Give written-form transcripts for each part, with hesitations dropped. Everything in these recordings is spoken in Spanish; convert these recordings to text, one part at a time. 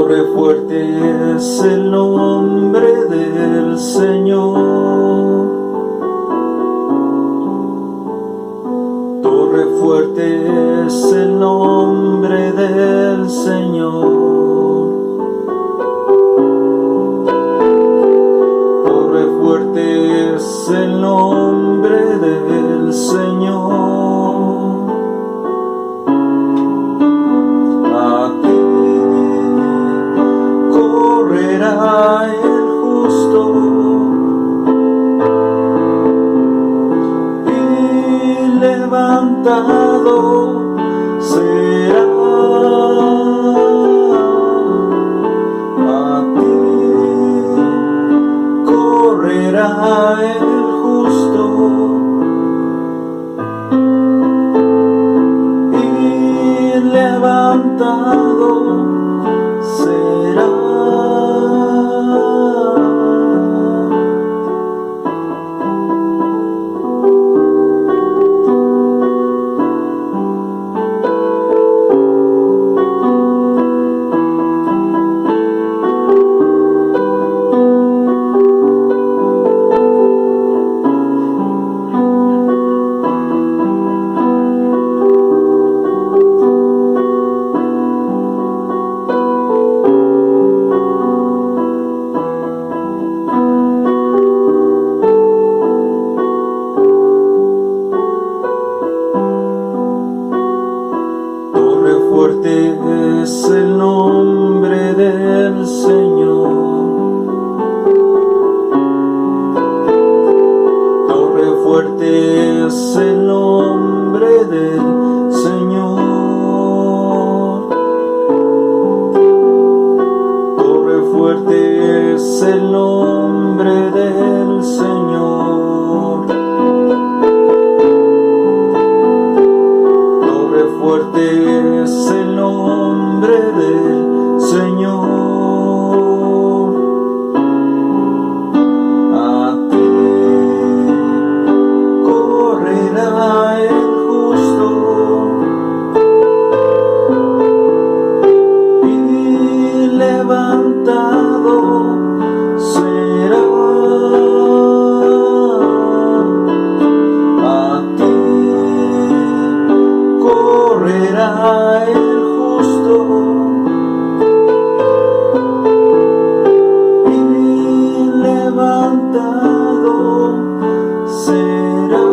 Torre fuerte es el nombre del Señor. Torre fuerte es el nombre del Señor. Torre fuerte es el nombre del Señor. Aquí correrá el justo y levantado será. Aquí correrá el justo y levantado será. Fuerte es el nombre del Señor. Torre fuerte es el nombre del Señor. Torre fuerte es el nombre del Señor. Torre fuerte es el nombre del Señor. A ti correrá el justo y levantado será. A ti correrá el justo y levantado será.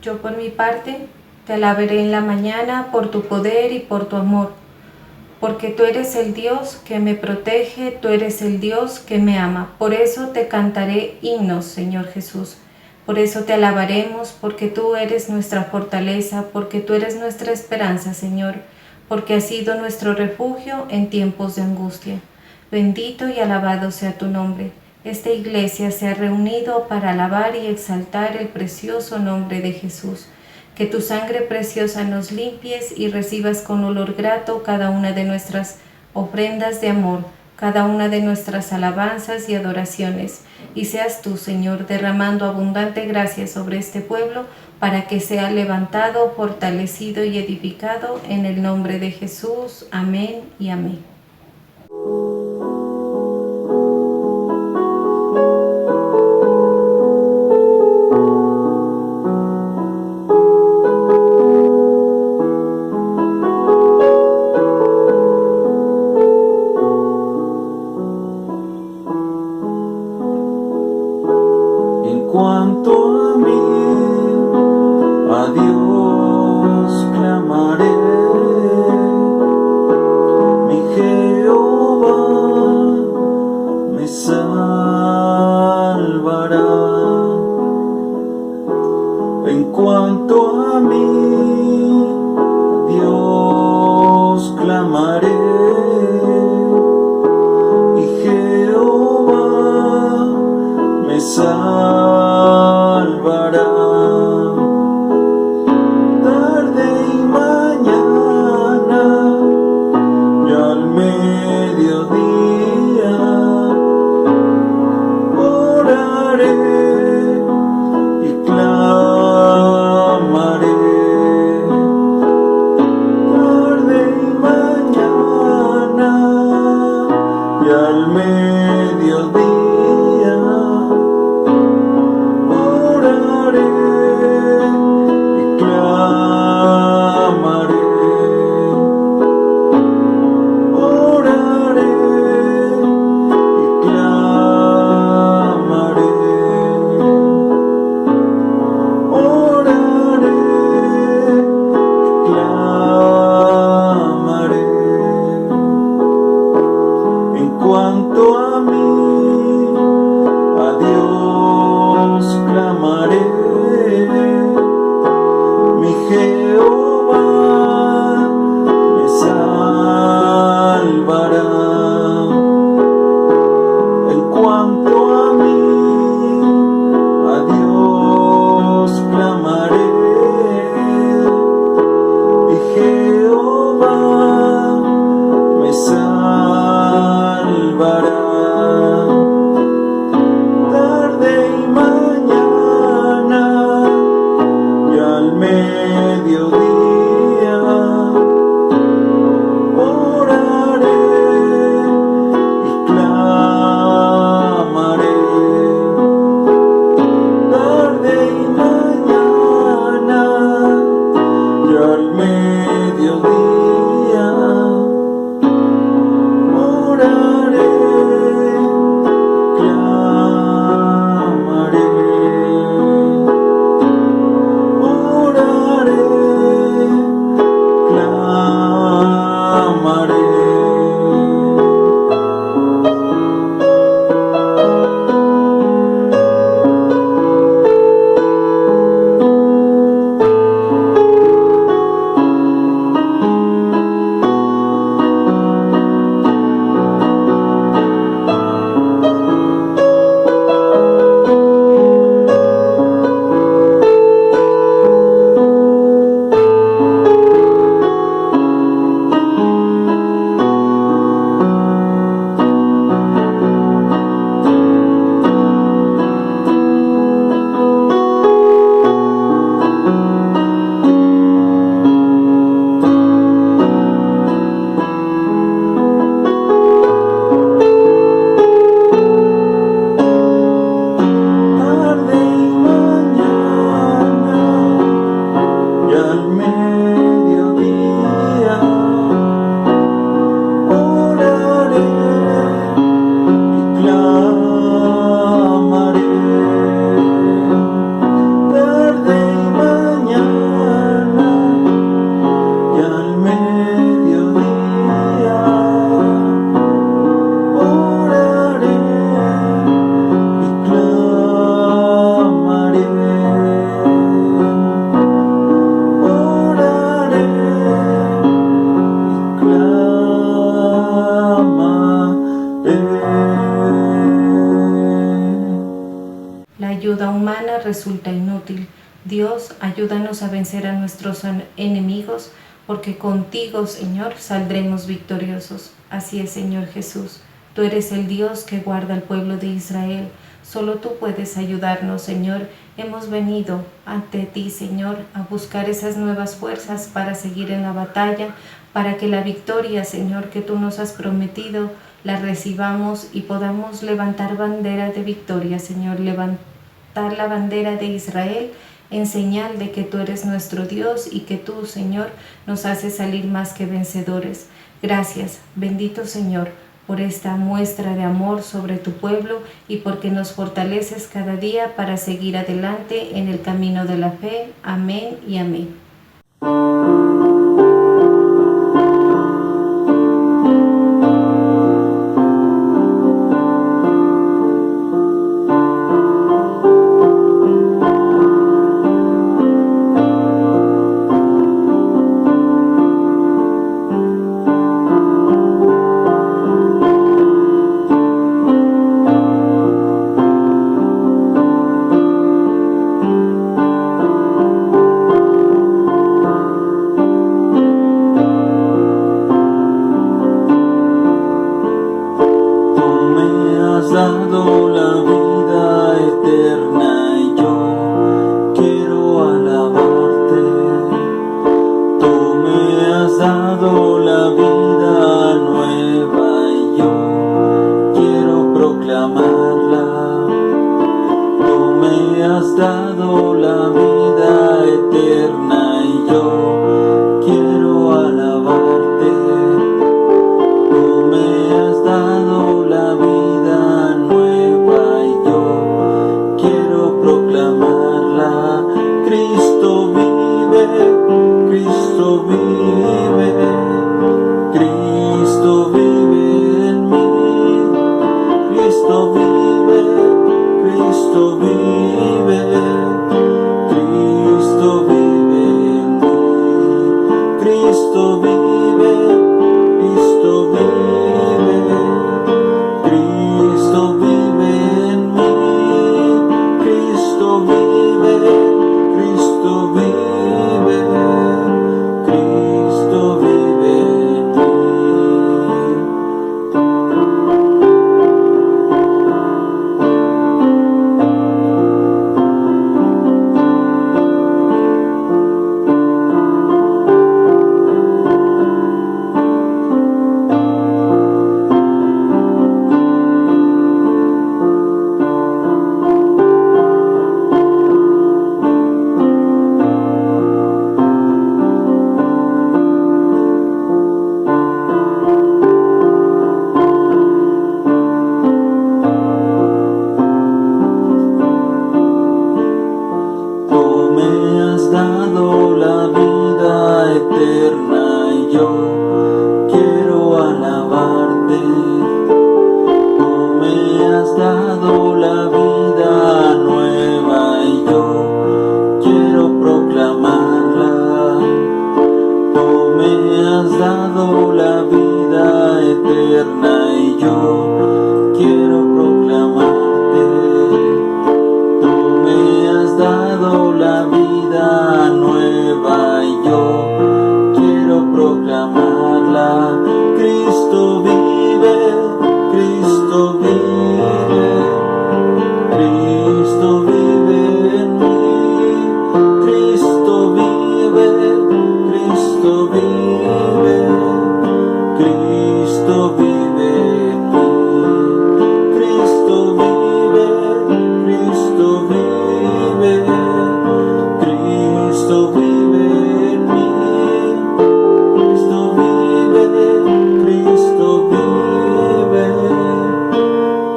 Yo por mi parte te alabaré en la mañana por tu poder y por tu amor, porque tú eres el Dios que me protege, tú eres el Dios que me ama. Por eso te cantaré himnos, Señor Jesús. Por eso te alabaremos, porque tú eres nuestra fortaleza, porque tú eres nuestra esperanza, Señor, porque has sido nuestro refugio en tiempos de angustia. Bendito y alabado sea tu nombre. Esta iglesia se ha reunido para alabar y exaltar el precioso nombre de Jesús. Que tu sangre preciosa nos limpies y recibas con olor grato cada una de nuestras ofrendas de amor, cada una de nuestras alabanzas y adoraciones. Y seas tú, Señor, derramando abundante gracia sobre este pueblo para que sea levantado, fortalecido y edificado en el nombre de Jesús. Amén y amén. En cuanto a mí, a Dios clamaré, mi Jehová me salvará. En cuanto a mí, a Dios clamaré, y Jehová me salvará. mediodía oraré y clamaré. Oraré y clamaré. Oraré y clamaré. En cuanto a mí, a Dios clamaré. Mi Jehová me salvará. En cuanto a mí, a Dios clamaré. Mi Jehová me salvará. Tarde y mañana y al mediodía oraré y clamaré. Tarde y mañana y al mediodía oraré, clamaré. Oraré, clamaré. Tarde y mañana y al mediodía oraré y clamaré. Tarde y mañana y al mediodía oraré y clamaré. Oraré y clamaré. La ayuda humana resulta inútil. Dios, ayúdanos a vencer a nuestros enemigos, porque contigo, Señor, saldremos victoriosos. Así es, Señor Jesús. Tú eres el Dios que guarda al pueblo de Israel. Solo tú puedes ayudarnos, Señor. Hemos venido ante ti, Señor, a buscar esas nuevas fuerzas para seguir en la batalla, para que la victoria, Señor, que tú nos has prometido, la recibamos y podamos levantar bandera de victoria, Señor, levantar la bandera de Israel en señal de que tú eres nuestro Dios y que tú, Señor, nos haces salir más que vencedores. Gracias, bendito Señor, por esta muestra de amor sobre tu pueblo y porque nos fortaleces cada día para seguir adelante en el camino de la fe. Amén y amén. dado la vida nueva y yo proclamarla. Tú me has dado la vida eterna y yo quiero alabarte. Tú me has dado la vida nueva y yo quiero proclamarla. Cristo vive, Cristo vive, Cristo vive en mí. Cristo vive, Cristo vive, Cristo vive en mí. Cristo vive, Cristo vive, Cristo vive en mí. Cristo vive, Cristo vive, Cristo vive en mí. Tú me has dado la vida eterna y yo quiero alabarte. Tú me has dado la vida nueva y yo quiero proclamarla. Tú me has dado la vida eterna y yo quiero proclamarte. Tú me has dado la vida nueva y yo quiero proclamarla. Cristo vive, Cristo vive, Cristo vive en mí. Cristo vive, Cristo vive, Cristo vive en mí. Cristo vive, Cristo vive, Cristo vive en mí. Cristo vive, Cristo vive,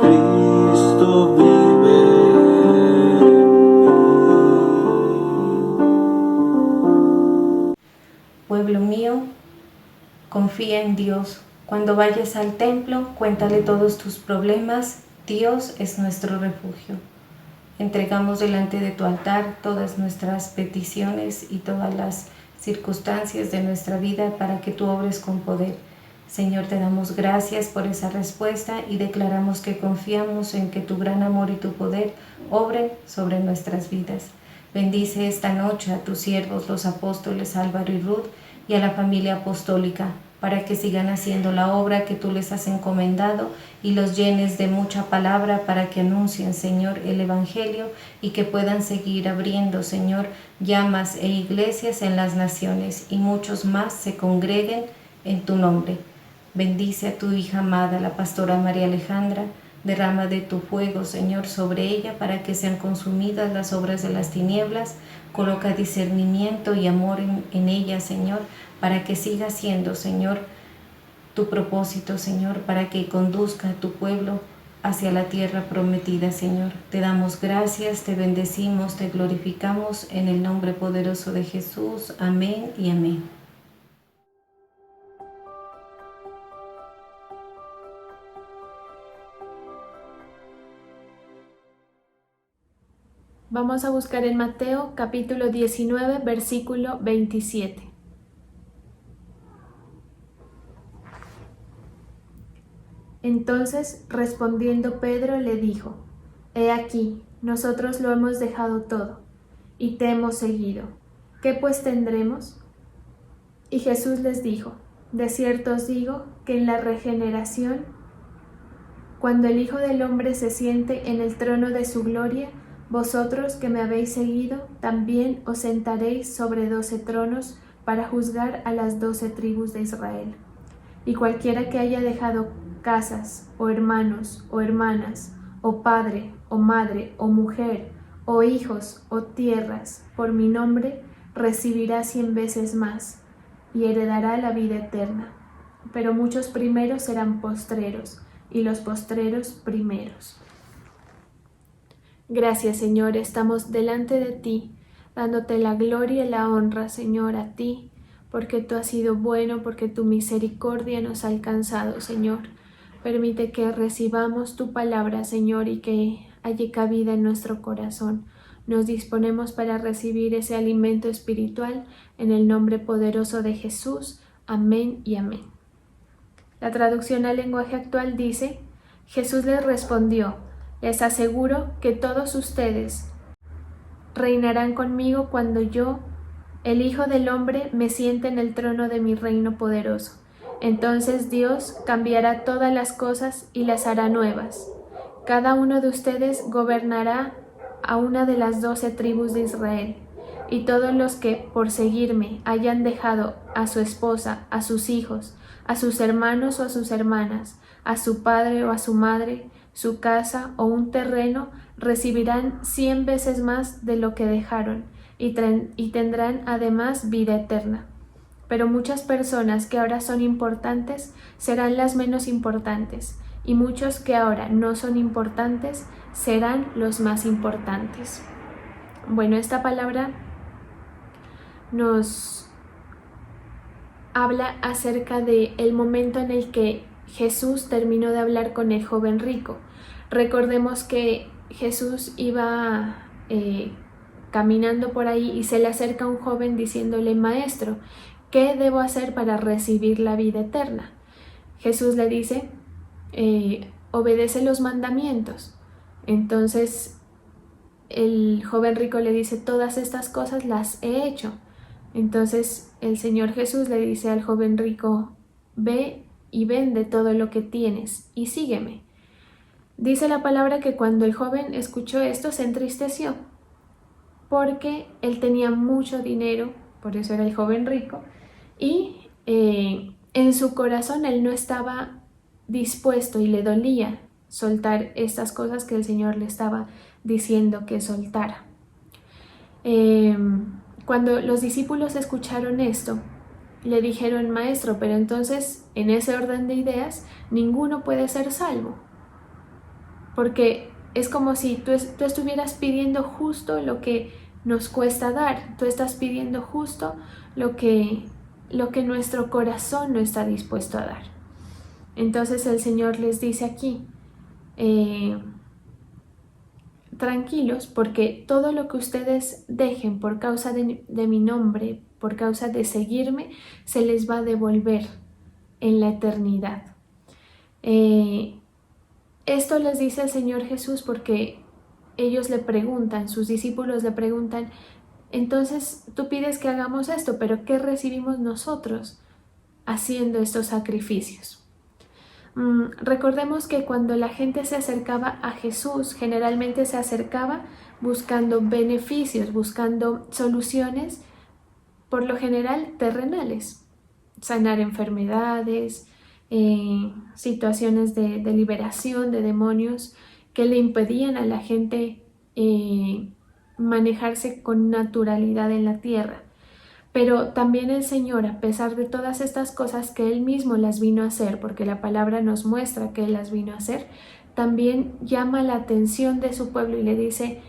Cristo vive en mí. Pueblo mío, confía en Dios. Cuando vayas al templo, cuéntale todos tus problemas. Dios es nuestro refugio. Entregamos delante de tu altar todas nuestras peticiones y todas las circunstancias de nuestra vida para que tú obres con poder. Señor, te damos gracias por esa respuesta y declaramos que confiamos en que tu gran amor y tu poder obren sobre nuestras vidas. Bendice esta noche a tus siervos, los apóstoles Álvaro y Ruth, y a la familia apostólica, para que sigan haciendo la obra que tú les has encomendado y los llenes de mucha palabra para que anuncien, Señor, el Evangelio y que puedan seguir abriendo, Señor, llamas e iglesias en las naciones y muchos más se congreguen en tu nombre. Bendice a tu hija amada, la pastora María Alejandra. Derrama de tu fuego, Señor, sobre ella para que sean consumidas las obras de las tinieblas. Coloca discernimiento y amor en ella, Señor, para que siga siendo, Señor, tu propósito, Señor, para que conduzca a tu pueblo hacia la tierra prometida, Señor. Te damos gracias, te bendecimos, te glorificamos en el nombre poderoso de Jesús. Amén y amén. Vamos a buscar en Mateo capítulo 19, versículo 27. Entonces, respondiendo Pedro, le dijo: He aquí, nosotros lo hemos dejado todo, y te hemos seguido. ¿Qué pues tendremos? Y Jesús les dijo: De cierto os digo que en la regeneración, cuando el Hijo del Hombre se siente en el trono de su gloria, vosotros que me habéis seguido, también os sentaréis sobre 12 tronos para juzgar a las 12 tribus de Israel. Y cualquiera que haya dejado casas, o hermanos, o hermanas, o padre, o madre, o mujer, o hijos, o tierras, por mi nombre, recibirá 100 veces más, y heredará la vida eterna. Pero muchos primeros serán postreros, y los postreros primeros. Gracias, Señor, estamos delante de ti, dándote la gloria y la honra, Señor, a ti, porque tú has sido bueno, porque tu misericordia nos ha alcanzado, Señor. Permite que recibamos tu palabra, Señor, y que haya cabida en nuestro corazón. Nos disponemos para recibir ese alimento espiritual en el nombre poderoso de Jesús. Amén y amén. La traducción al lenguaje actual dice: Jesús les respondió: les aseguro que todos ustedes reinarán conmigo cuando yo, el Hijo del Hombre, me siente en el trono de mi reino poderoso. Entonces Dios cambiará todas las cosas y las hará nuevas. Cada uno de ustedes gobernará a una de las 12 tribus de Israel, y todos los que, por seguirme, hayan dejado a su esposa, a sus hijos, a sus hermanos o a sus hermanas, a su padre o a su madre, su casa o un terreno, recibirán 100 veces más de lo que dejaron y tendrán además vida eterna. Pero muchas personas que ahora son importantes serán las menos importantes, y muchos que ahora no son importantes serán los más importantes. Bueno, esta palabra nos habla acerca del momento en el que Jesús terminó de hablar con el joven rico. Recordemos que Jesús iba caminando por ahí y se le acerca un joven diciéndole: Maestro, ¿qué debo hacer para recibir la vida eterna? Jesús le dice: obedece los mandamientos. Entonces el joven rico le dice: todas estas cosas las he hecho. Entonces el Señor Jesús le dice al joven rico: ve y vende todo lo que tienes y sígueme. Dice la palabra que cuando el joven escuchó esto se entristeció, porque él tenía mucho dinero, por eso era el joven rico, y en su corazón él no estaba dispuesto y le dolía soltar estas cosas que el Señor le estaba diciendo que soltara. Cuando los discípulos escucharon esto, le dijeron: Maestro, pero entonces en ese orden de ideas ninguno puede ser salvo, porque es como si tú estuvieras pidiendo justo lo que nos cuesta dar, tú estás pidiendo justo lo que nuestro corazón no está dispuesto a dar. Entonces el Señor les dice aquí: tranquilos, porque todo lo que ustedes dejen por causa de mi nombre, por causa de seguirme, se les va a devolver en la eternidad. Esto les dice el Señor Jesús porque ellos le preguntan, sus discípulos le preguntan: entonces tú pides que hagamos esto, pero ¿qué recibimos nosotros haciendo estos sacrificios? Recordemos que cuando la gente se acercaba a Jesús, generalmente se acercaba buscando beneficios, buscando soluciones, por lo general terrenales, sanar enfermedades, situaciones de liberación de demonios que le impedían a la gente manejarse con naturalidad en la tierra. Pero también el Señor, a pesar de todas estas cosas que Él mismo las vino a hacer, porque la palabra nos muestra que Él las vino a hacer, también llama la atención de su pueblo y le dice: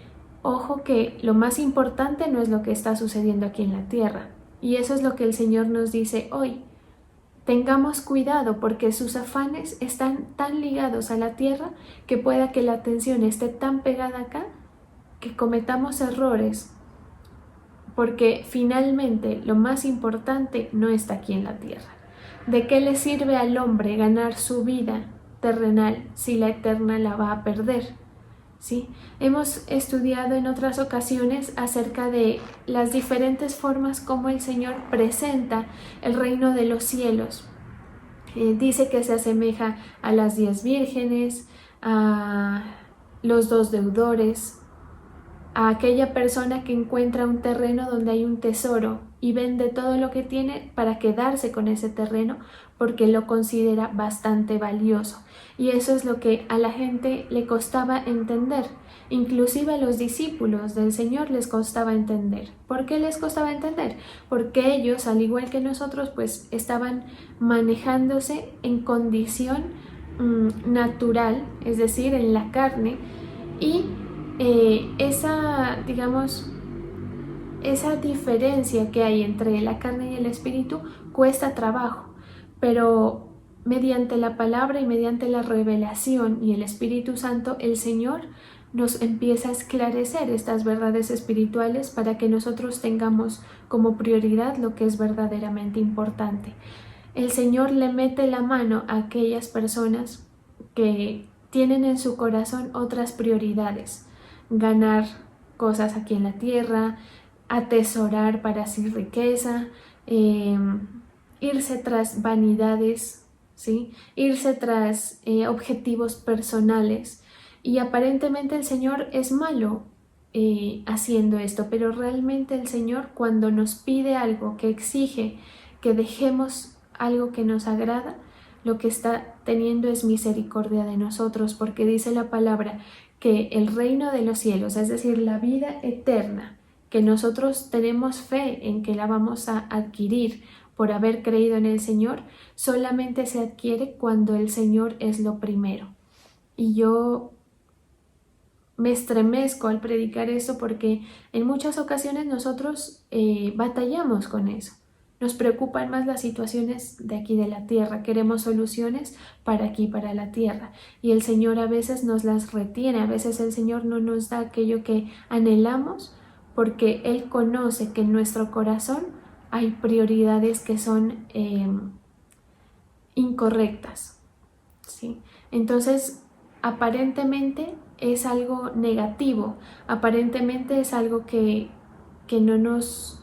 ojo, que lo más importante no es lo que está sucediendo aquí en la tierra. Y eso es lo que el Señor nos dice hoy. Tengamos cuidado, porque sus afanes están tan ligados a la tierra que pueda que la atención esté tan pegada acá que cometamos errores, porque finalmente lo más importante no está aquí en la tierra. ¿De qué le sirve al hombre ganar su vida terrenal si la eterna la va a perder? ¿Sí? Hemos estudiado en otras ocasiones acerca de las diferentes formas como el Señor presenta el reino de los cielos. Dice que se asemeja a las 10 vírgenes, a los 2 deudores, a aquella persona que encuentra un terreno donde hay un tesoro y vende todo lo que tiene para quedarse con ese terreno porque lo considera bastante valioso. Y eso es lo que a la gente le costaba entender. Inclusive a los discípulos del Señor les costaba entender. ¿Por qué les costaba entender? Porque ellos, al igual que nosotros, pues estaban manejándose en condición natural, es decir, en la carne, y esa diferencia que hay entre la carne y el espíritu cuesta trabajo, pero mediante la palabra y mediante la revelación y el Espíritu Santo, el Señor nos empieza a esclarecer estas verdades espirituales para que nosotros tengamos como prioridad lo que es verdaderamente importante. El Señor le mete la mano a aquellas personas que tienen en su corazón otras prioridades: ganar cosas aquí en la tierra, atesorar para sí riqueza, irse tras vanidades, ¿sí? Irse tras objetivos personales. Y aparentemente el Señor es malo haciendo esto, pero realmente el Señor, cuando nos pide algo, que exige que dejemos algo que nos agrada, lo que está teniendo es misericordia de nosotros, porque dice la palabra que el reino de los cielos, es decir, la vida eterna, que nosotros tenemos fe en que la vamos a adquirir por haber creído en el Señor, solamente se adquiere cuando el Señor es lo primero. Y yo me estremezco al predicar eso porque en muchas ocasiones nosotros batallamos con eso. Nos preocupan más las situaciones de aquí de la tierra, queremos soluciones para aquí, para la tierra, y el Señor a veces nos las retiene, a veces el Señor no nos da aquello que anhelamos, porque Él conoce que en nuestro corazón hay prioridades que son incorrectas, ¿sí? Entonces, aparentemente es algo negativo, aparentemente es algo que no nos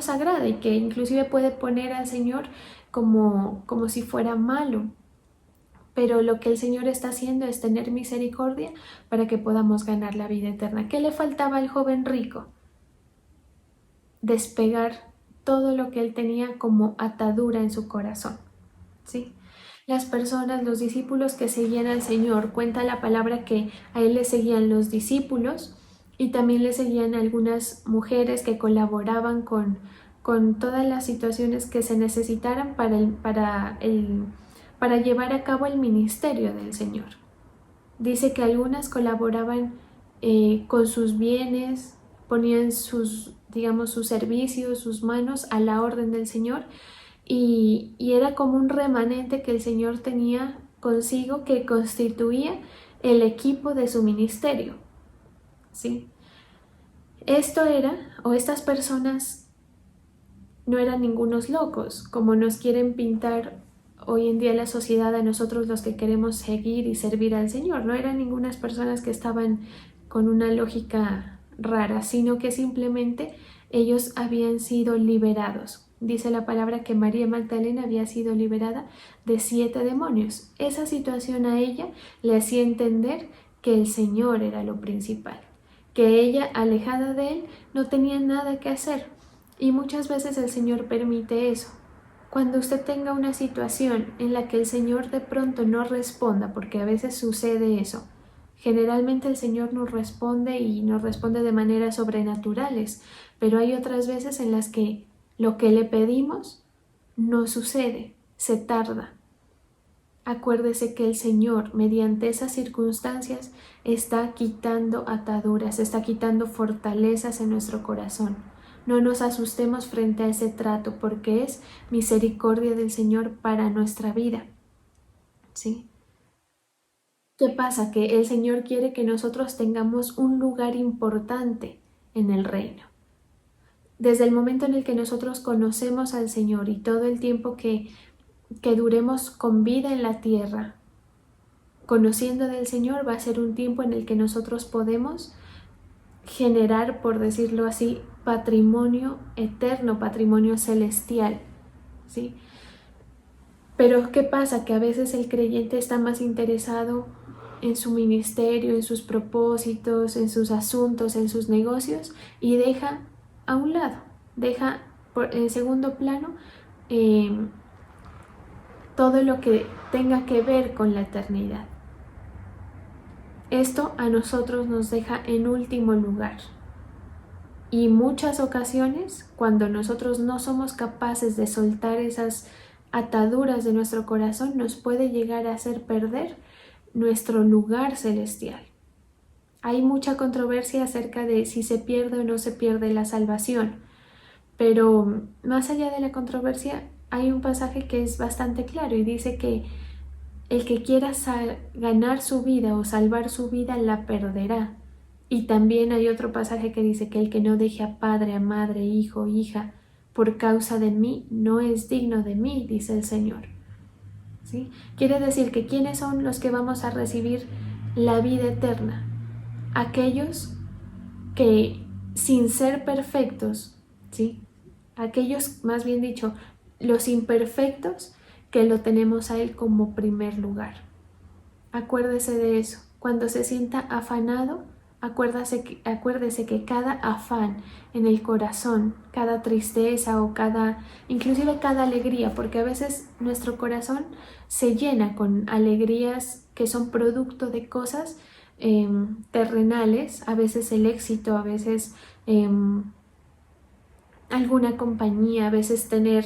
agrada y que inclusive puede poner al Señor como si fuera malo. Pero lo que el Señor está haciendo es tener misericordia para que podamos ganar la vida eterna. ¿Qué le faltaba al joven rico? Despegar todo lo que él tenía como atadura en su corazón, ¿sí? Las personas, los discípulos que seguían al Señor, cuenta la palabra que a él le seguían los discípulos y también le seguían algunas mujeres que colaboraban con todas las situaciones que se necesitaran para llevar a cabo el ministerio del Señor. Dice que algunas colaboraban con sus bienes, ponían sus servicios, sus manos a la orden del Señor, y era como un remanente que el Señor tenía consigo que constituía el equipo de su ministerio, ¿sí? Estas personas no eran ningunos locos, como nos quieren pintar hoy en día la sociedad a nosotros los que queremos seguir y servir al Señor. No eran ningunas personas que estaban con una lógica rara, sino que simplemente ellos habían sido liberados. Dice la palabra que María Magdalena había sido liberada de 7 demonios. Esa situación a ella le hacía entender que el Señor era lo principal, que ella, alejada de Él, no tenía nada que hacer. Y muchas veces el Señor permite eso. Cuando usted tenga una situación en la que el Señor de pronto no responda, porque a veces sucede eso, generalmente el Señor nos responde y nos responde de maneras sobrenaturales, pero hay otras veces en las que lo que le pedimos no sucede, se tarda. Acuérdese que el Señor, mediante esas circunstancias, está quitando ataduras, está quitando fortalezas en nuestro corazón. No nos asustemos frente a ese trato, porque es misericordia del Señor para nuestra vida, ¿sí? ¿Qué pasa? Que el Señor quiere que nosotros tengamos un lugar importante en el reino. Desde el momento en el que nosotros conocemos al Señor y todo el tiempo que duremos con vida en la tierra, conociendo del Señor, va a ser un tiempo en el que nosotros podemos generar, por decirlo así, patrimonio eterno, patrimonio celestial, ¿sí? Pero ¿qué pasa? Que a veces el creyente está más interesado en su ministerio, en sus propósitos, en sus asuntos, en sus negocios, y deja a un lado, deja en segundo plano, todo lo que tenga que ver con la eternidad. Esto a nosotros nos deja en último lugar. Y muchas ocasiones, cuando nosotros no somos capaces de soltar esas ataduras de nuestro corazón, nos puede llegar a hacer perder nuestro lugar celestial. Hay mucha controversia acerca de si se pierde o no se pierde la salvación, pero más allá de la controversia hay un pasaje que es bastante claro y dice que el que quiera ganar su vida o salvar su vida la perderá. Y también hay otro pasaje que dice que el que no deje a padre, a madre, hijo, hija, por causa de mí, no es digno de mí, dice el Señor. ¿Sí? Quiere decir que ¿quiénes son los que vamos a recibir la vida eterna? Aquellos que sin ser perfectos, ¿sí? Aquellos, más bien dicho, los imperfectos que lo tenemos a Él como primer lugar. Acuérdese de eso. Cuando se sienta afanado, acuérdese que cada afán en el corazón, cada tristeza o inclusive cada alegría, porque a veces nuestro corazón se llena con alegrías que son producto de cosas terrenales, a veces el éxito, a veces alguna compañía, a veces tener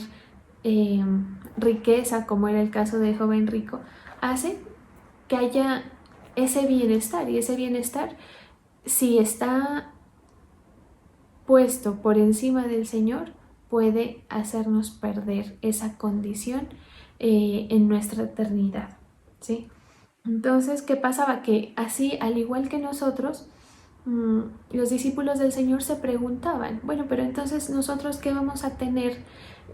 riqueza, como era el caso del joven rico, hace que haya ese bienestar, y ese bienestar, si está puesto por encima del Señor, puede hacernos perder esa condición en nuestra eternidad, ¿sí? Entonces, ¿qué pasaba? Que así, al igual que nosotros, los discípulos del Señor se preguntaban, bueno, pero entonces nosotros ¿qué vamos a tener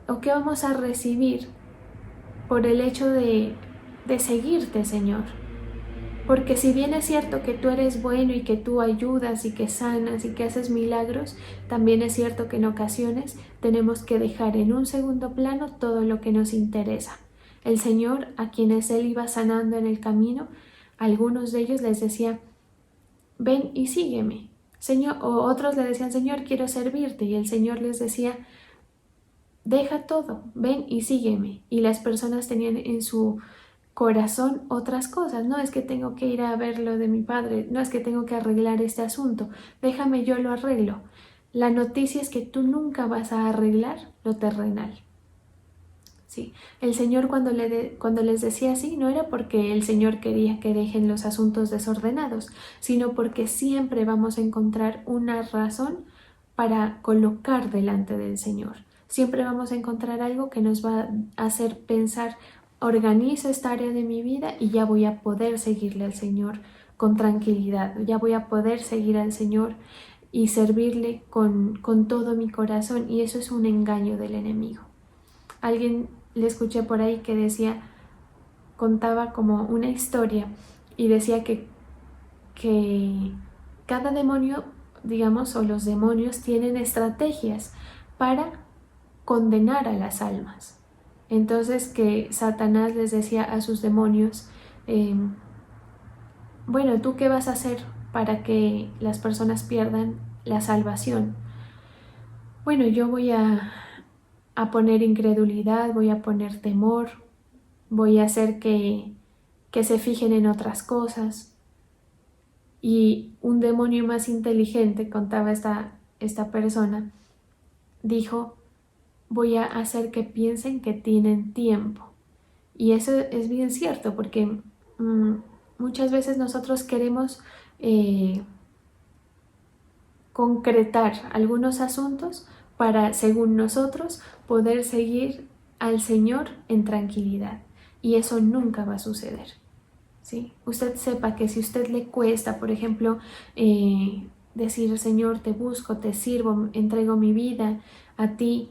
o qué vamos a recibir por el hecho de seguirte, Señor? Porque si bien es cierto que tú eres bueno y que tú ayudas y que sanas y que haces milagros, también es cierto que en ocasiones tenemos que dejar en un segundo plano todo lo que nos interesa. El Señor, a quienes Él iba sanando en el camino, algunos de ellos les decía, ven y sígueme, Señor, o otros le decían, Señor, quiero servirte, y el Señor les decía, deja todo, ven y sígueme. Y las personas tenían en su corazón otras cosas, no es que tengo que ir a ver lo de mi padre, no es que tengo que arreglar este asunto, déjame yo lo arreglo. La noticia es que tú nunca vas a arreglar lo terrenal. Sí, el Señor cuando les decía así, no era porque el Señor quería que dejen los asuntos desordenados, sino porque siempre vamos a encontrar una razón para colocar delante del Señor. Siempre vamos a encontrar algo que nos va a hacer pensar, organizo esta área de mi vida y ya voy a poder seguirle al Señor con tranquilidad, ya voy a poder seguir al Señor y servirle con todo mi corazón, y eso es un engaño del enemigo. Alguien le escuché por ahí que decía, contaba como una historia y decía que cada demonio, digamos, o los demonios tienen estrategias para condenar a las almas. Entonces que Satanás les decía a sus demonios, bueno, ¿tú qué vas a hacer para que las personas pierdan la salvación? Bueno, yo voy a poner incredulidad, voy a poner temor, voy a hacer que se fijen en otras cosas. Y un demonio más inteligente, contaba esta persona, dijo, voy a hacer que piensen que tienen tiempo. Y eso es bien cierto, porque muchas veces nosotros queremos concretar algunos asuntos para, según nosotros, poder seguir al Señor en tranquilidad. Y eso nunca va a suceder, ¿sí? Usted sepa que si a usted le cuesta, por ejemplo, decir, Señor, te busco, te sirvo, entrego mi vida a ti,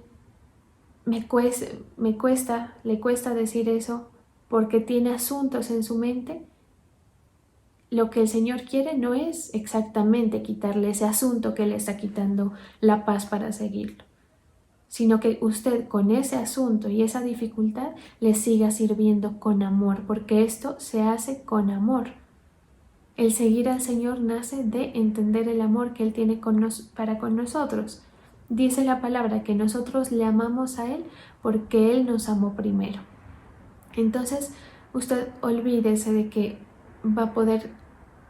le cuesta decir eso porque tiene asuntos en su mente, lo que el Señor quiere no es exactamente quitarle ese asunto que le está quitando la paz para seguirlo, sino que usted con ese asunto y esa dificultad le siga sirviendo con amor, porque esto se hace con amor. El seguir al Señor nace de entender el amor que Él tiene para con nosotros. Dice la palabra que nosotros le amamos a Él porque Él nos amó primero. Entonces, usted olvídese de que va a poder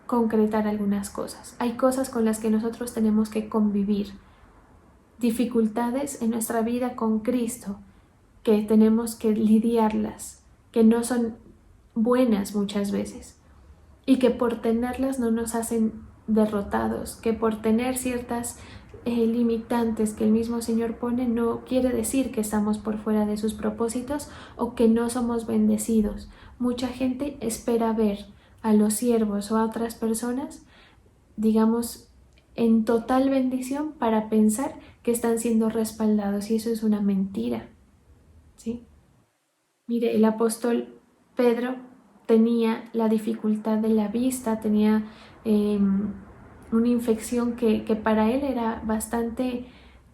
concretar algunas cosas. Hay cosas con las que nosotros tenemos que convivir, dificultades en nuestra vida con Cristo, que tenemos que lidiarlas, que no son buenas muchas veces, y que por tenerlas no nos hacen derrotados, que por tener ciertas limitantes que el mismo Señor pone no quiere decir que estamos por fuera de sus propósitos o que no somos bendecidos. Mucha gente espera ver a los siervos o a otras personas, digamos, en total bendición para pensar que están siendo respaldados, y eso es una mentira, ¿sí? Mire, el apóstol Pedro tenía la dificultad de la vista, tenía una infección que para él era bastante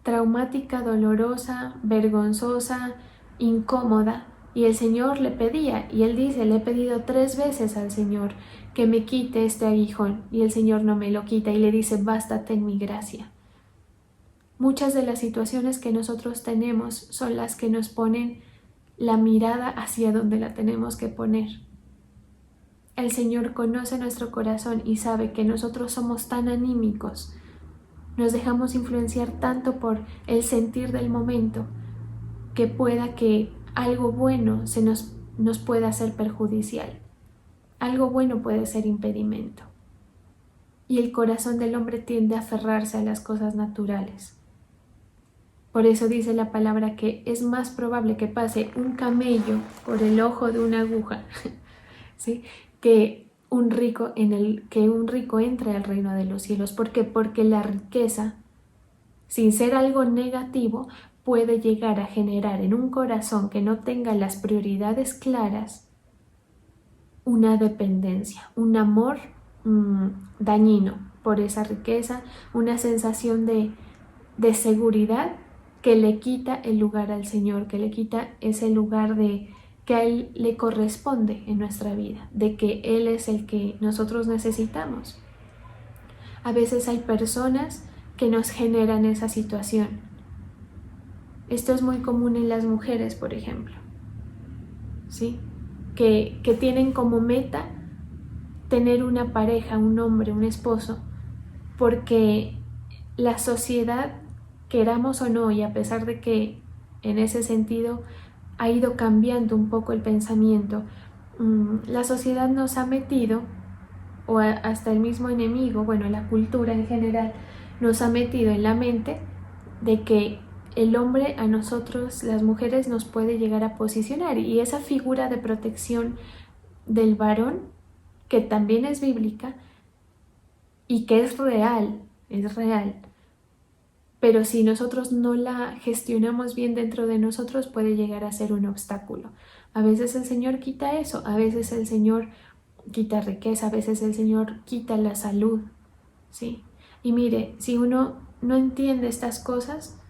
traumática, dolorosa, vergonzosa, incómoda, y el Señor le pedía, y él dice, le he pedido 3 veces al Señor que me quite este aguijón, y el Señor no me lo quita, y le dice, bástate en mi gracia. Muchas de las situaciones que nosotros tenemos son las que nos ponen la mirada hacia donde la tenemos que poner. El Señor conoce nuestro corazón y sabe que nosotros somos tan anímicos, nos dejamos influenciar tanto por el sentir del momento, que pueda que algo bueno nos pueda ser perjudicial. Algo bueno puede ser impedimento. Y el corazón del hombre tiende a aferrarse a las cosas naturales. Por eso dice la palabra que es más probable que pase un camello por el ojo de una aguja, ¿sí?, que un rico entre al reino de los cielos. ¿Por qué? Porque la riqueza, sin ser algo negativo, puede llegar a generar en un corazón que no tenga las prioridades claras una dependencia, un amor dañino por esa riqueza, una sensación de seguridad que le quita el lugar al Señor, que le quita ese lugar que a Él le corresponde en nuestra vida, de que Él es el que nosotros necesitamos. A veces hay personas que nos generan esa situación. Esto es muy común en las mujeres, por ejemplo, ¿sí?, que tienen como meta tener una pareja, un hombre, un esposo, porque la sociedad, queramos o no, y a pesar de que en ese sentido ha ido cambiando un poco el pensamiento, la sociedad nos ha metido, o hasta el mismo enemigo, bueno, la cultura en general, nos ha metido en la mente de que el hombre a nosotros, las mujeres, nos puede llegar a posicionar, y esa figura de protección del varón, que también es bíblica y que es real, pero si nosotros no la gestionamos bien dentro de nosotros, puede llegar a ser un obstáculo. A veces el Señor quita eso, a veces el Señor quita riqueza, a veces el Señor quita la salud, ¿sí? Y mire, si uno no entiende estas cosas,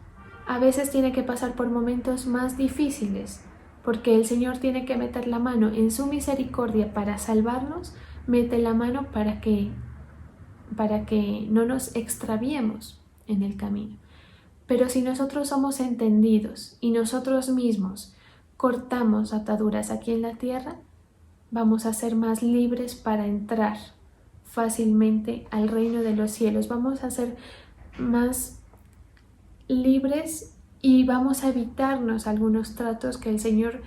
a veces tiene que pasar por momentos más difíciles, porque el Señor tiene que meter la mano en su misericordia para salvarnos, mete la mano para que no nos extraviemos en el camino. Pero si nosotros somos entendidos y nosotros mismos cortamos ataduras aquí en la tierra, vamos a ser más libres para entrar fácilmente al reino de los cielos. Vamos a ser más libres y vamos a evitarnos algunos tratos que el Señor,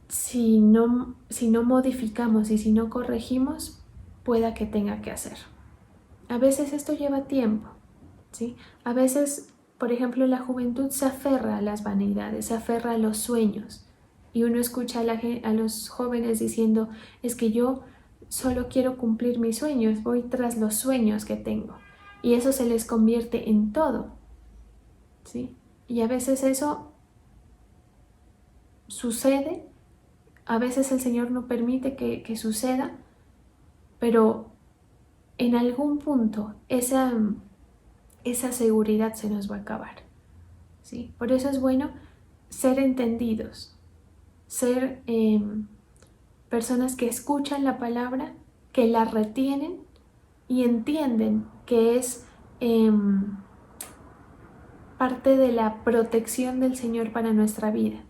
si no modificamos y si no corregimos, pueda que tenga que hacer. A veces esto lleva tiempo, ¿sí? A veces, por ejemplo, la juventud se aferra a las vanidades, se aferra a los sueños, y uno escucha a los jóvenes diciendo, es que yo solo quiero cumplir mis sueños, voy tras los sueños que tengo, y eso se les convierte en todo, ¿sí? Y a veces eso sucede, a veces el Señor no permite que suceda, pero en algún punto esa seguridad se nos va a acabar, ¿sí? Por eso es bueno ser entendidos, ser personas que escuchan la palabra, que la retienen y entienden que es parte de la protección del Señor para nuestra vida,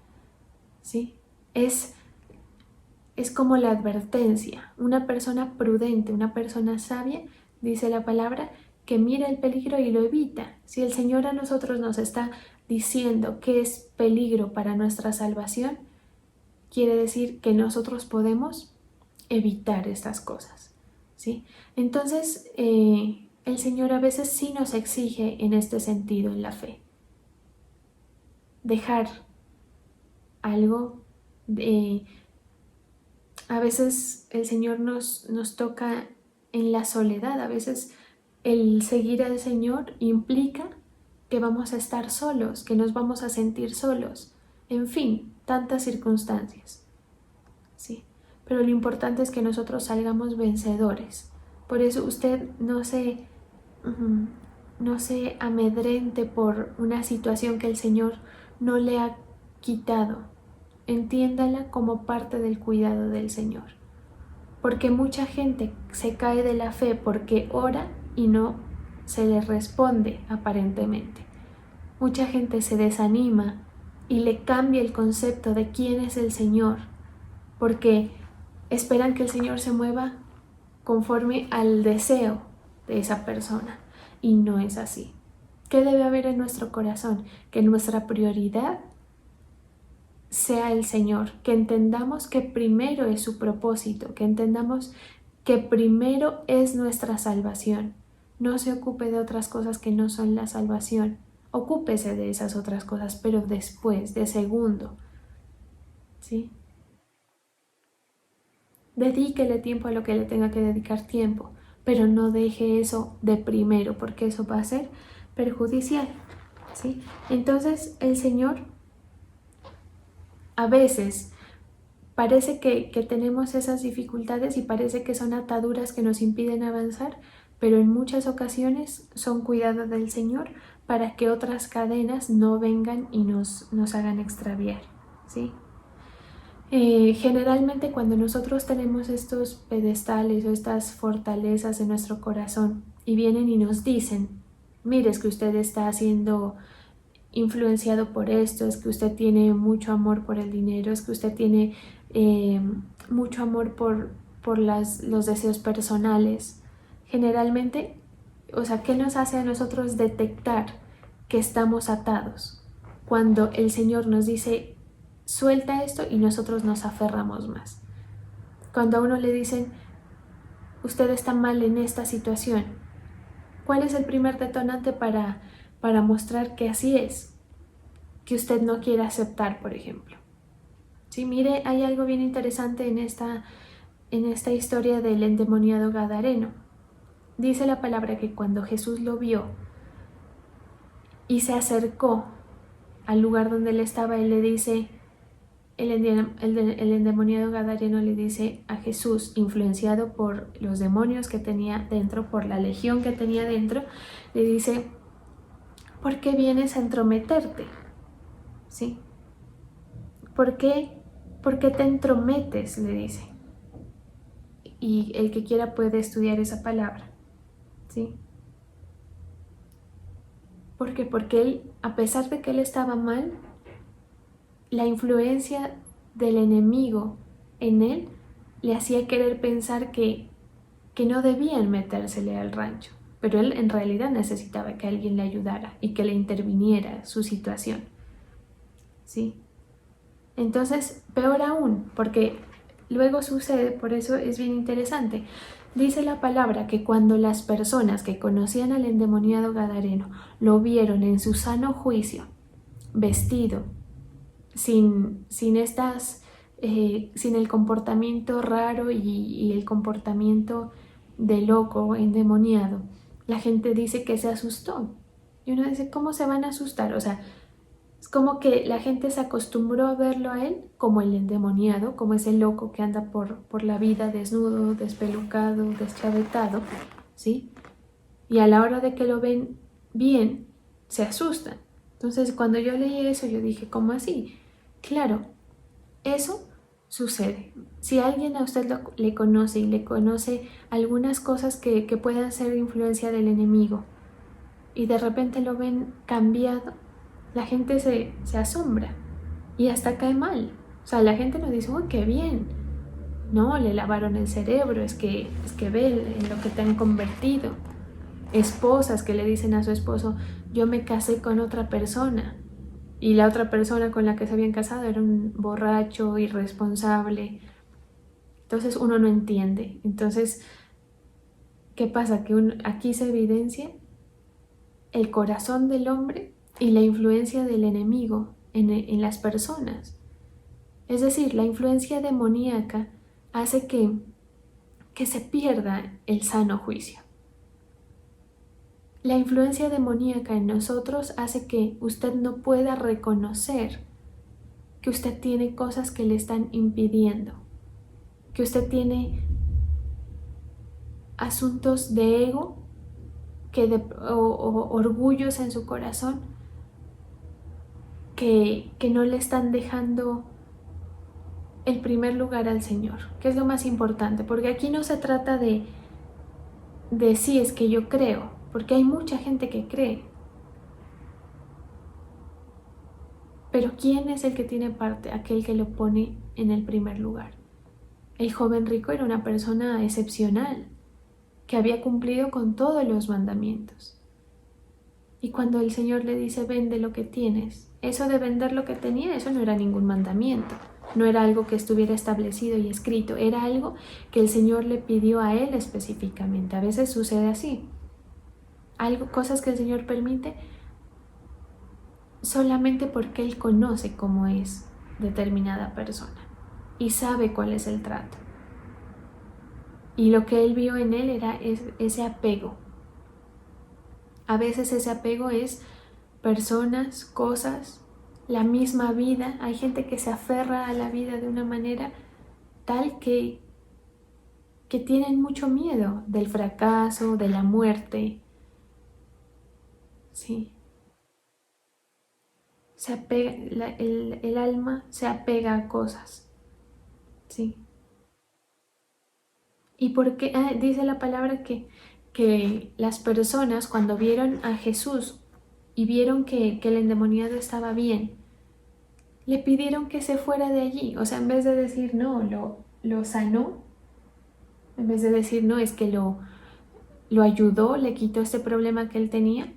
¿sí? Es como la advertencia. Una persona prudente, una persona sabia, dice la palabra, que mira el peligro y lo evita. Si el Señor a nosotros nos está diciendo que es peligro para nuestra salvación, quiere decir que nosotros podemos evitar estas cosas, ¿sí? Entonces, el Señor a veces sí nos exige en este sentido en la fe. Dejar algo. A veces el Señor nos toca en la soledad. A veces el seguir al Señor implica que vamos a estar solos, que nos vamos a sentir solos. En fin, tantas circunstancias, ¿sí? Pero lo importante es que nosotros salgamos vencedores. Por eso usted no se amedrente por una situación que el Señor no le ha quitado. Entiéndala como parte del cuidado del Señor. Porque mucha gente se cae de la fe porque ora y no se le responde aparentemente. Mucha gente se desanima y le cambia el concepto de quién es el Señor porque esperan que el Señor se mueva conforme al deseo de esa persona y no es así. ¿Qué debe haber en nuestro corazón? Que nuestra prioridad sea el Señor, que entendamos que primero es su propósito, que entendamos que primero es nuestra salvación. No se ocupe de otras cosas que no son la salvación. Ocúpese de esas otras cosas, pero después, de segundo, ¿sí? Dedíquele tiempo a lo que le tenga que dedicar tiempo, pero no deje eso de primero, porque eso va a ser perjudicial, ¿sí? Entonces, el Señor a veces parece que tenemos esas dificultades y parece que son ataduras que nos impiden avanzar, pero en muchas ocasiones son cuidado del Señor para que otras cadenas no vengan y nos hagan extraviar, ¿sí? Generalmente cuando nosotros tenemos estos pedestales o estas fortalezas en nuestro corazón y vienen y nos dicen, mire, es que usted está siendo influenciado por esto, es que usted tiene mucho amor por el dinero, es que usted tiene mucho amor por los deseos personales. Generalmente, o sea, ¿qué nos hace a nosotros detectar que estamos atados? Cuando el Señor nos dice, suelta esto y nosotros nos aferramos más. Cuando a uno le dicen, usted está mal en esta situación, ¿cuál es el primer detonante para mostrar que así es? Que usted no quiere aceptar, por ejemplo. Sí, mire, hay algo bien interesante en esta historia del endemoniado gadareno. Dice la palabra que cuando Jesús lo vio y se acercó al lugar donde él estaba, él le dice, el endemoniado gadareno le dice a Jesús, influenciado por los demonios que tenía dentro, por la legión que tenía dentro, le dice, ¿por qué vienes a entrometerte? ¿Sí? ¿Por qué te entrometes? Le dice. Y el que quiera puede estudiar esa palabra, ¿sí? ¿Por qué? Porque él, a pesar de que él estaba mal, la influencia del enemigo en él le hacía querer pensar que no debían metérsele al rancho, pero él en realidad necesitaba que alguien le ayudara y que le interviniera su situación, ¿sí? Entonces, peor aún, porque luego sucede, por eso es bien interesante. Dice la palabra que cuando las personas que conocían al endemoniado gadareno lo vieron en su sano juicio, vestido, sin el comportamiento raro y el comportamiento de loco, endemoniado, la gente dice que se asustó. Y uno dice, ¿cómo se van a asustar? O sea, es como que la gente se acostumbró a verlo a él como el endemoniado, como ese loco que anda por la vida desnudo, despelucado, deschavetado, ¿sí? Y a la hora de que lo ven bien, se asustan. Entonces, cuando yo leí eso, yo dije, ¿cómo así? Claro, eso sucede. Si alguien a usted le conoce y le conoce algunas cosas que puedan ser influencia del enemigo, y de repente lo ven cambiado, la gente se asombra y hasta cae mal. O sea, la gente no dice, uy, qué bien. No, le lavaron el cerebro, es que ve en lo que te han convertido. Esposas que le dicen a su esposo, yo me casé con otra persona y la otra persona con la que se habían casado era un borracho, irresponsable. Entonces uno no entiende. Entonces, ¿qué pasa? Que aquí se evidencia el corazón del hombre y la influencia del enemigo en las personas. Es decir, la influencia demoníaca hace que se pierda el sano juicio. La influencia demoníaca en nosotros hace que usted no pueda reconocer que usted tiene cosas que le están impidiendo, que usted tiene asuntos de ego o orgullos en su corazón que no le están dejando el primer lugar al Señor, que es lo más importante, porque aquí no se trata de sí, es que yo creo, porque hay mucha gente que cree, pero ¿quién es el que tiene parte? Aquel que lo pone en el primer lugar. El joven rico era una persona excepcional, que había cumplido con todos los mandamientos. Y cuando el Señor le dice, vende lo que tienes, eso de vender lo que tenía, eso no era ningún mandamiento, no era algo que estuviera establecido y escrito, era algo que el Señor le pidió a él específicamente. A veces sucede así, cosas que el Señor permite solamente porque Él conoce cómo es determinada persona y sabe cuál es el trato. Y lo que Él vio en él era ese apego. A veces ese apego es personas, cosas, la misma vida. Hay gente que se aferra a la vida de una manera tal que tienen mucho miedo del fracaso, de la muerte. Sí. Se apega, el alma se apega a cosas. Sí. ¿Y por qué? Dice la palabra que las personas cuando vieron a Jesús y vieron que el endemoniado estaba bien, le pidieron que se fuera de allí. O sea, en vez de decir no, lo sanó, en vez de decir no, es que lo ayudó, le quitó este problema que él tenía.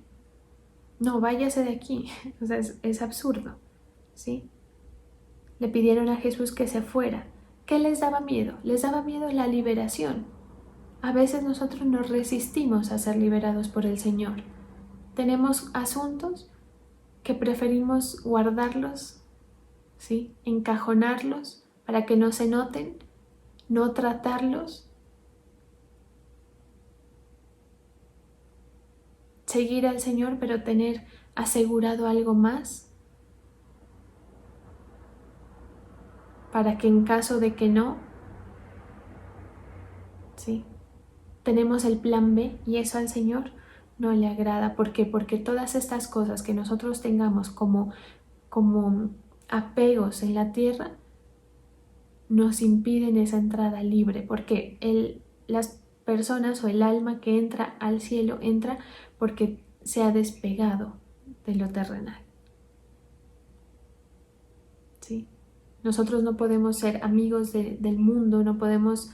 No, váyase de aquí. O sea, es absurdo, ¿sí? Le pidieron a Jesús que se fuera. ¿Qué les daba miedo? Les daba miedo la liberación. A veces nosotros nos resistimos a ser liberados por el Señor. Tenemos asuntos que preferimos guardarlos, ¿sí? Encajonarlos para que no se noten, no tratarlos, seguir al Señor pero tener asegurado algo más para que en caso de que no, ¿sí? Tenemos el plan B y eso al Señor no le agrada. ¿Por qué? Porque todas estas cosas que nosotros tengamos como apegos en la tierra nos impiden esa entrada libre, porque las personas o el alma que entra al cielo entra porque se ha despegado de lo terrenal. ¿Sí? Nosotros no podemos ser amigos del mundo, no podemos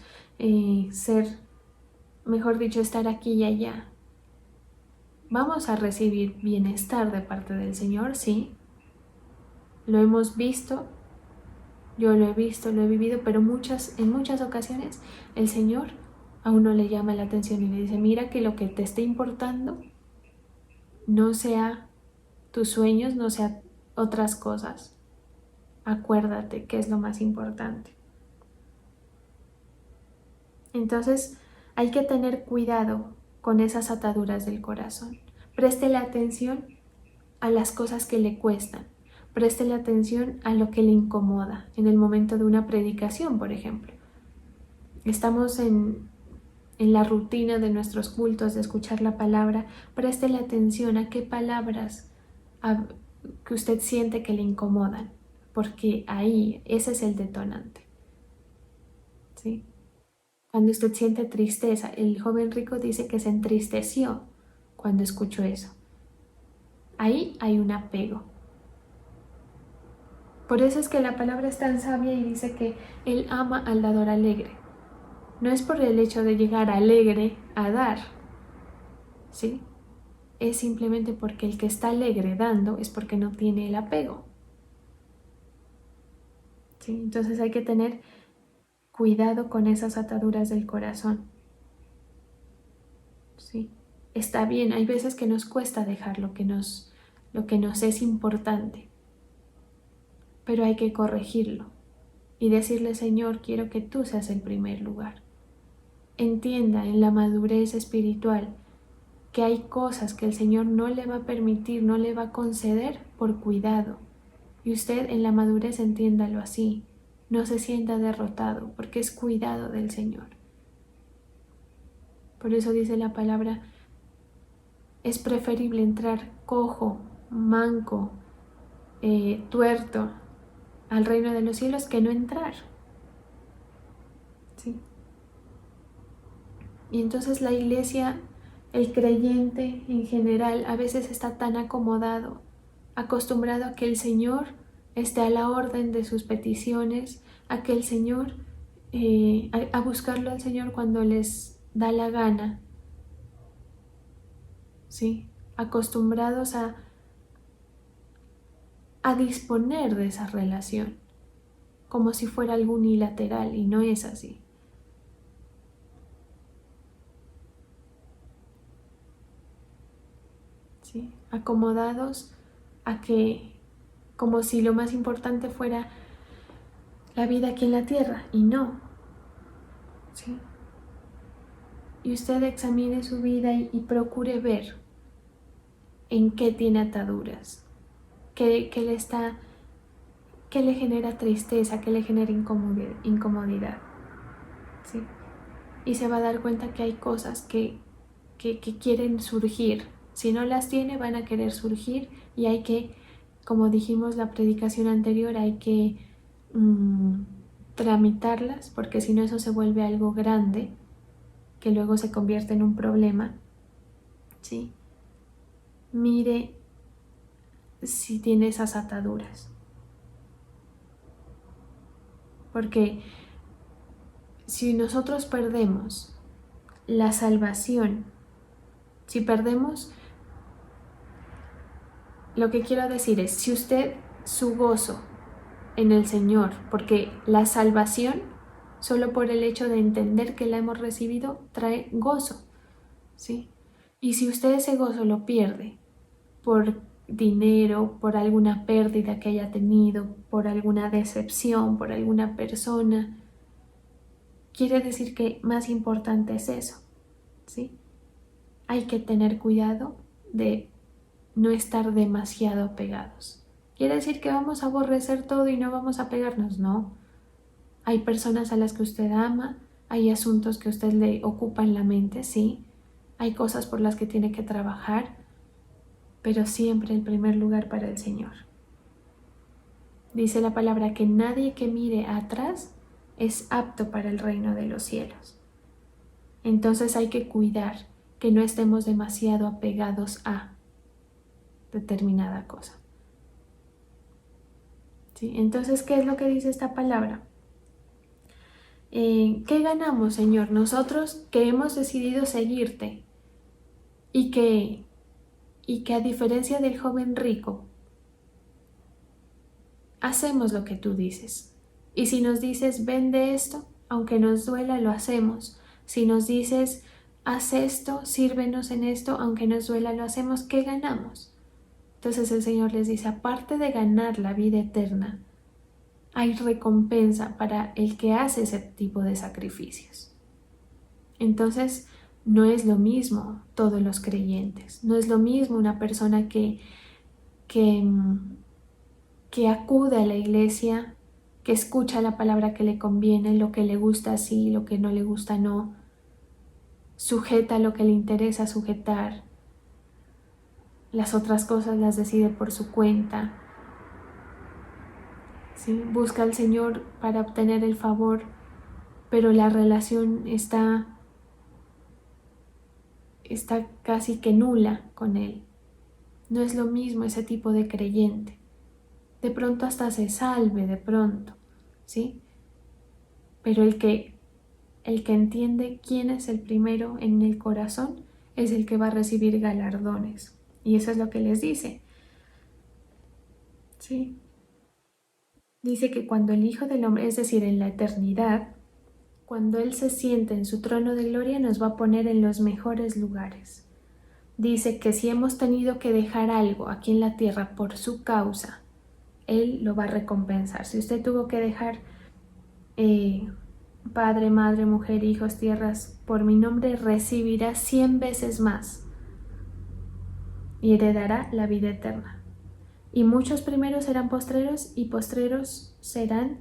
ser, mejor dicho, estar aquí y allá. Vamos a recibir bienestar de parte del Señor, sí. Lo hemos visto, yo lo he visto, lo he vivido, pero en muchas ocasiones el Señor a uno le llama la atención y le dice, mira que lo que te esté importando no sea tus sueños, no sea otras cosas. Acuérdate que es lo más importante. Entonces hay que tener cuidado con esas ataduras del corazón. Préstele atención a las cosas que le cuestan. Préstele atención a lo que le incomoda en el momento de una predicación, por ejemplo. Estamos en la rutina de nuestros cultos de escuchar la palabra. Préstele atención a qué palabras que usted siente que le incomodan, porque ahí ese es el detonante. ¿Sí? Cuando usted siente tristeza, el joven rico dice que se entristeció cuando escuchó eso. Ahí hay un apego. Por eso es que la palabra es tan sabia y dice que Él ama al dador alegre. No es por el hecho de llegar alegre a dar, ¿sí? Es simplemente porque el que está alegre dando es porque no tiene el apego, ¿sí? Entonces hay que tener cuidado con esas ataduras del corazón, ¿sí? Está bien, hay veces que nos cuesta dejar lo que nos es importante, pero hay que corregirlo y decirle, Señor, quiero que tú seas el primer lugar. Entienda en la madurez espiritual que hay cosas que el Señor no le va a permitir, no le va a conceder por cuidado. Y usted en la madurez entiéndalo así, no se sienta derrotado, porque es cuidado del Señor. Por eso dice la palabra, es preferible entrar cojo, manco, tuerto al reino de los cielos que no entrar. ¿Sí? Y entonces la iglesia, el creyente en general, a veces está tan acostumbrado a que el Señor esté a la orden de sus peticiones, a que el Señor, a buscarlo al Señor cuando les da la gana, ¿sí? Acostumbrados a disponer de esa relación, como si fuera algo unilateral, y no es así. ¿Sí? Acomodados a que, como si lo más importante fuera la vida aquí en la tierra, y no. ¿Sí? Y usted examine su vida y procure ver en qué tiene ataduras, qué le genera tristeza, qué le genera incomodidad. ¿Sí? Y se va a dar cuenta que hay cosas que quieren surgir. Si no las tiene, van a querer surgir y hay que, como dijimos la predicación anterior, hay que tramitarlas, porque si no eso se vuelve algo grande que luego se convierte en un problema. ¿Sí? Mire si tiene esas ataduras, porque si nosotros perdemos la salvación, si perdemos, lo que quiero decir es, si usted su gozo en el Señor, porque la salvación, solo por el hecho de entender que la hemos recibido, trae gozo, ¿sí? Y si usted ese gozo lo pierde por dinero, por alguna pérdida que haya tenido, por alguna decepción, por alguna persona, quiere decir que más importante es eso, ¿sí? Hay que tener cuidado de no estar demasiado apegados. ¿Quiere decir que vamos a aborrecer todo y no vamos a pegarnos? No. Hay personas a las que usted ama, hay asuntos que a usted le ocupan la mente, sí. Hay cosas por las que tiene que trabajar, pero siempre en primer lugar para el Señor. Dice la palabra que nadie que mire atrás es apto para el reino de los cielos. Entonces hay que cuidar que no estemos demasiado apegados a determinada cosa. ¿Sí? Entonces, ¿qué es lo que dice esta palabra? ¿Qué ganamos, Señor? Nosotros que hemos decidido seguirte y que a diferencia del joven rico, hacemos lo que tú dices. Y si nos dices, vende esto, aunque nos duela, lo hacemos. Si nos dices, haz esto, sírvenos en esto, aunque nos duela, lo hacemos, ¿qué ganamos? Entonces el Señor les dice, aparte de ganar la vida eterna, hay recompensa para el que hace ese tipo de sacrificios. Entonces, no es lo mismo todos los creyentes, no es lo mismo una persona que acude a la iglesia, que escucha la palabra que le conviene, lo que le gusta sí, lo que no le gusta no, sujeta lo que le interesa sujetar, las otras cosas las decide por su cuenta, ¿sí? Busca al Señor para obtener el favor, pero la relación está casi que nula con Él. No es lo mismo ese tipo de creyente. De pronto hasta se salve, de pronto, ¿sí? Pero el que entiende quién es el primero en el corazón es el que va a recibir galardones. Y eso es lo que les dice, ¿sí? Dice que cuando el Hijo del Hombre, es decir, en la eternidad, cuando Él se siente en su trono de gloria, nos va a poner en los mejores lugares. Dice que si hemos tenido que dejar algo aquí en la tierra por su causa, Él lo va a recompensar. Si usted tuvo que dejar padre, madre, mujer, hijos, tierras, por mi nombre, recibirá 100 veces más y heredará la vida eterna. Y muchos primeros serán postreros y postreros serán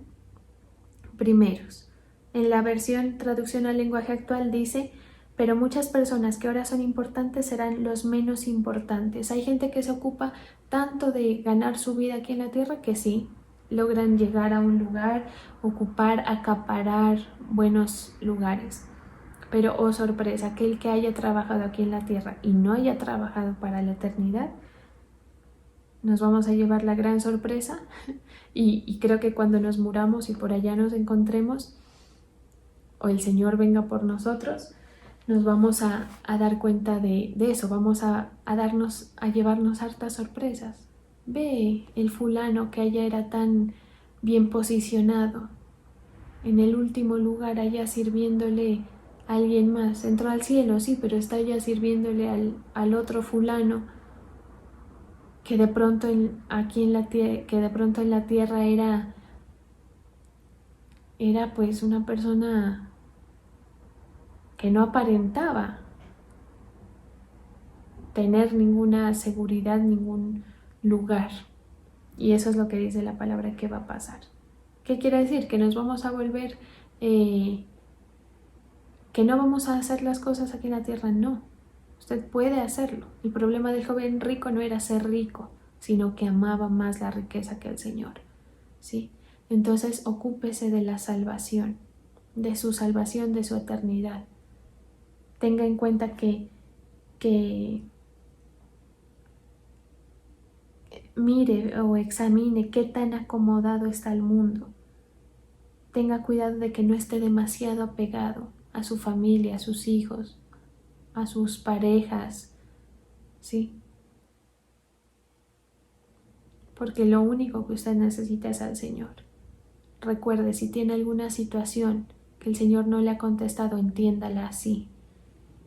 primeros. En la versión traducción al lenguaje actual dice, pero muchas personas que ahora son importantes serán los menos importantes. Hay gente que se ocupa tanto de ganar su vida aquí en la tierra que sí, logran llegar a un lugar, ocupar, acaparar buenos lugares. Pero, oh sorpresa, aquel que haya trabajado aquí en la tierra y no haya trabajado para la eternidad, nos vamos a llevar la gran sorpresa y creo que cuando nos muramos y por allá nos encontremos o el Señor venga por nosotros, nos vamos a dar cuenta de eso, vamos a llevarnos hartas sorpresas. Ve, el fulano que allá era tan bien posicionado, en el último lugar allá sirviéndole a alguien más, entró al cielo, sí, pero está allá sirviéndole al otro fulano que de pronto en la tierra era pues una persona que no aparentaba tener ninguna seguridad, ningún lugar. Y eso es lo que dice la palabra que va a pasar. ¿Qué quiere decir? Que nos vamos a volver, que no vamos a hacer las cosas aquí en la tierra. No, usted puede hacerlo. El problema del joven rico no era ser rico, sino que amaba más la riqueza que el Señor, ¿sí? Entonces ocúpese de la salvación, de su eternidad. Tenga en cuenta que mire o examine qué tan acomodado está el mundo. Tenga cuidado de que no esté demasiado apegado a su familia, a sus hijos, a sus parejas, ¿sí? Porque lo único que usted necesita es al Señor. Recuerde, si tiene alguna situación que el Señor no le ha contestado, entiéndala así.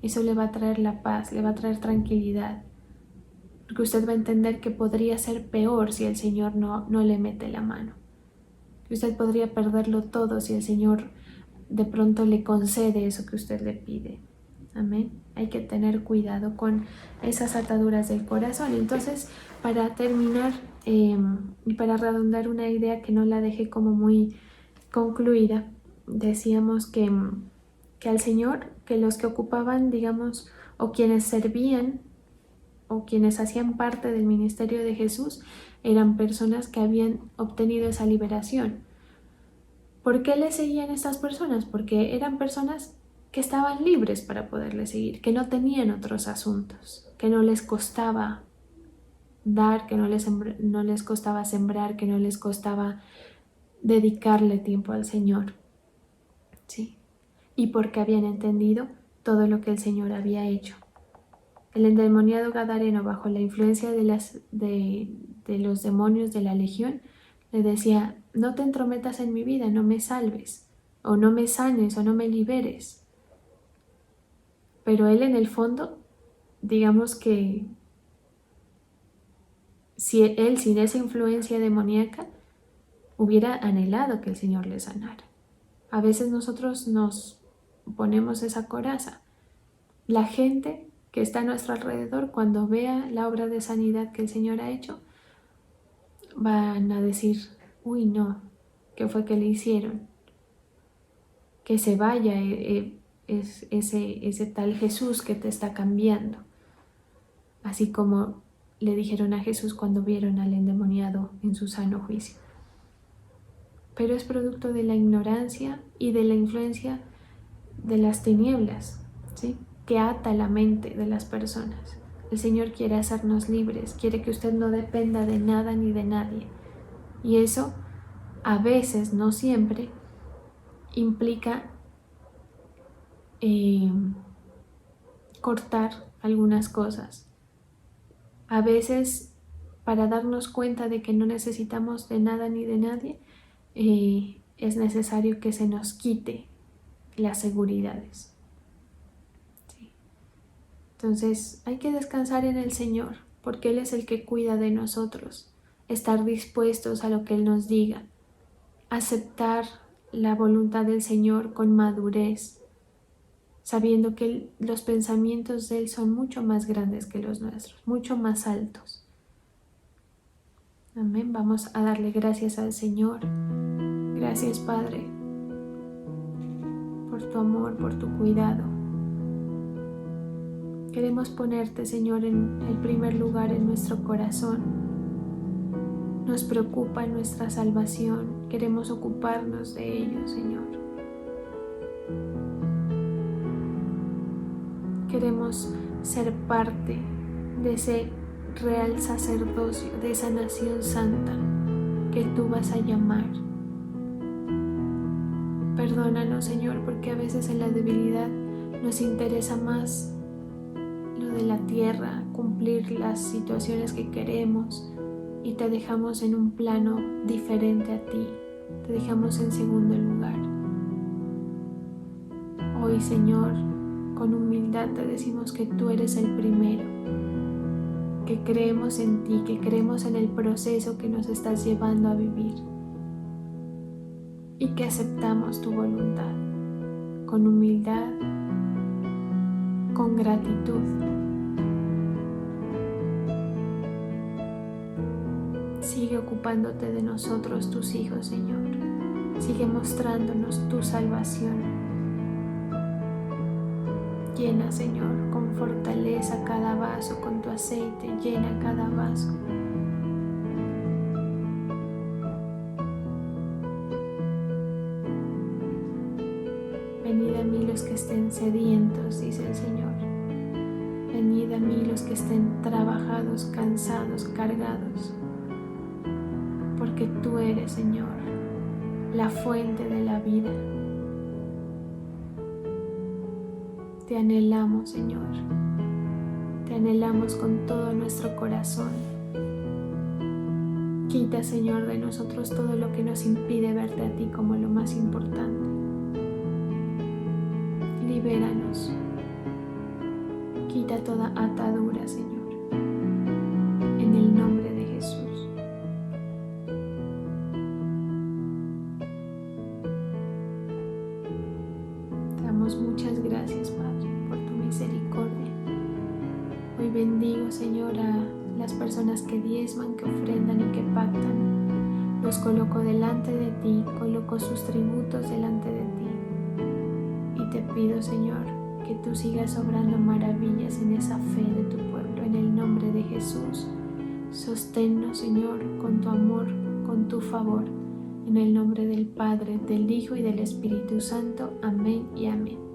Eso le va a traer la paz, le va a traer tranquilidad. Porque usted va a entender que podría ser peor si el Señor no le mete la mano. Que usted podría perderlo todo si el Señor de pronto le concede eso que usted le pide. Amén. Hay que tener cuidado con esas ataduras del corazón. Entonces, para terminar y para redondar una idea que no la dejé como muy concluida, decíamos que al Señor, que los que ocupaban, digamos, o quienes servían o quienes hacían parte del ministerio de Jesús, eran personas que habían obtenido esa liberación. ¿Por qué le seguían estas personas? Porque eran personas que estaban libres para poderle seguir, que no tenían otros asuntos, que no les costaba dar, que no les costaba sembrar, que no les costaba dedicarle tiempo al Señor, ¿sí? Y porque habían entendido todo lo que el Señor había hecho. El endemoniado gadareno, bajo la influencia de los demonios de la legión, le decía, no te entrometas en mi vida, no me salves, o no me sanes, o no me liberes. Pero él en el fondo, digamos que si él sin esa influencia demoníaca hubiera anhelado que el Señor le sanara. A veces nosotros nos ponemos esa coraza. La gente que está a nuestro alrededor, cuando vea la obra de sanidad que el Señor ha hecho, van a decir, uy no, ¿qué fue que le hicieron? Que se vaya ese tal Jesús que te está cambiando. Así como le dijeron a Jesús cuando vieron al endemoniado en su sano juicio. Pero es producto de la ignorancia y de la influencia de las tinieblas, ¿sí? Que ata la mente de las personas. El Señor quiere hacernos libres, quiere que usted no dependa de nada ni de nadie. Y eso, a veces, no siempre, implica cortar algunas cosas. A veces, para darnos cuenta de que no necesitamos de nada ni de nadie, es necesario que se nos quite las seguridades. Sí. Entonces hay que descansar en el Señor, porque Él es el que cuida de nosotros. Estar dispuestos a lo que Él nos diga, aceptar la voluntad del Señor con madurez, sabiendo que los pensamientos de Él son mucho más grandes que los nuestros, mucho más altos. Amén. Vamos a darle gracias al Señor. Gracias, Padre, por tu amor, por tu cuidado. Queremos ponerte, Señor, en el primer lugar en nuestro corazón. Nos preocupa nuestra salvación. Queremos ocuparnos de ello, Señor. Queremos ser parte de ese real sacerdocio, de esa nación santa que tú vas a llamar. Perdónanos, Señor, porque a veces en la debilidad nos interesa más lo de la tierra, cumplir las situaciones que queremos, y te dejamos en un plano diferente a ti, te dejamos en segundo lugar. Hoy, Señor, con humildad te decimos que tú eres el primero, que creemos en ti, que creemos en el proceso que nos estás llevando a vivir y que aceptamos tu voluntad con humildad, con gratitud. Sigue ocupándote de nosotros, tus hijos, Señor. Sigue mostrándonos tu salvación. Llena, Señor, con fortaleza cada vaso, con tu aceite, llena cada vaso. Venid a mí los que estén sedientos, dice el Señor. Venid a mí los que estén trabajados, cansados, cargados. Porque tú eres, Señor, la fuente de la vida. Te anhelamos, Señor. Te anhelamos con todo nuestro corazón. Quita, Señor, de nosotros todo lo que nos impide verte a ti como lo más importante. Libéranos. Quita toda atadura, Señor. En el nombre de Jesús. Te damos muchas gracias, Padre, por tu misericordia. Hoy bendigo, Señor, a las personas que diezman, que ofrendan y que pactan. Los coloco delante de ti, coloco sus tributos delante de ti. Y te pido, Señor, que tú sigas obrando maravillas en esa fe de tu pueblo. En el nombre de Jesús, sosténnos, Señor, con tu amor, con tu favor. En el nombre del Padre, del Hijo y del Espíritu Santo. Amén y amén.